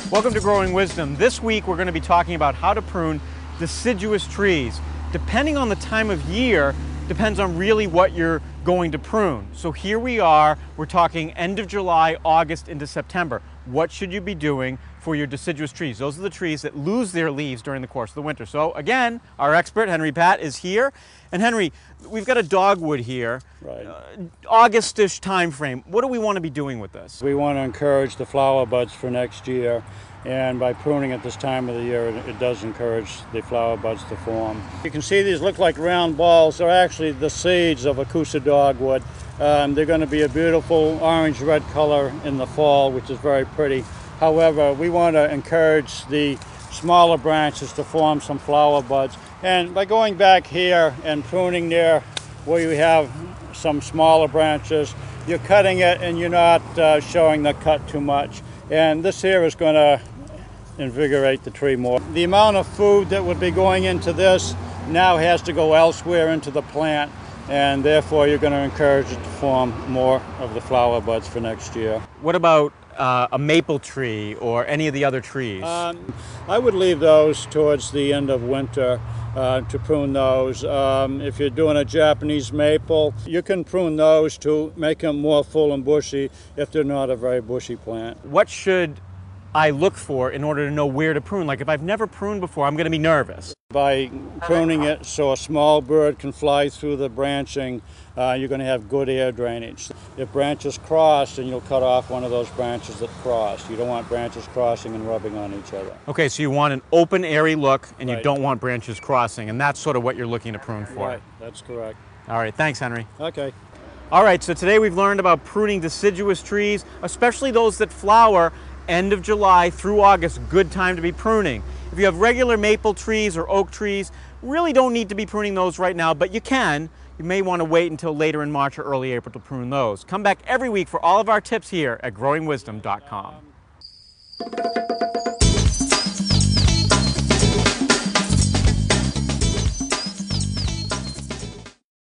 Welcome to Growing Wisdom. This week we're going to be talking about how to prune deciduous trees. Depending on the time of year, depends on really what you're going to prune. So here we are, we're talking end of July, August into September. What should you be doing for your deciduous trees? Those are the trees that lose their leaves during the course of the winter. So again, our expert, Henry Pat, is here. And Henry, we've got a dogwood here. Right. August-ish time frame. What do we want to be doing with this? We want to encourage the flower buds for next year. And by pruning at this time of the year, it does encourage the flower buds to form. You can see these look like round balls. They're actually the seeds of Acoustic dogwood. They're going to be a beautiful orange-red color in the fall, which is very pretty. However, we want to encourage the smaller branches to form some flower buds. And by going back here and pruning there where you have some smaller branches, you're cutting it and you're not showing the cut too much. And this here is going to invigorate the tree more. The amount of food that would be going into this now has to go elsewhere into the plant, and therefore you're going to encourage it to form more of the flower buds for next year. What about a maple tree or any of the other trees? I would leave those towards the end of winter to prune those. If you're doing a Japanese maple, you can prune those to make them more full and bushy if they're not a very bushy plant. What should I look for in order to know where to prune? Like if I've never pruned before, I'm going to be nervous. By pruning it so a small bird can fly through the branching, you're going to have good air drainage. If branches cross, then you'll cut off one of those branches that cross. You don't want branches crossing and rubbing on each other. Okay, so you want an open, airy look, and you Right. don't want branches crossing, and that's sort of what you're looking to prune for. Right, that's correct. All right, thanks, Henry. Okay. All right, so today we've learned about pruning deciduous trees, especially those that flower end of July through August, good time to be pruning. If you have regular maple trees or oak trees, really don't need to be pruning those right now, but you can. You may want to wait until later in March or early April to prune those. Come back every week for all of our tips here at growingwisdom.com.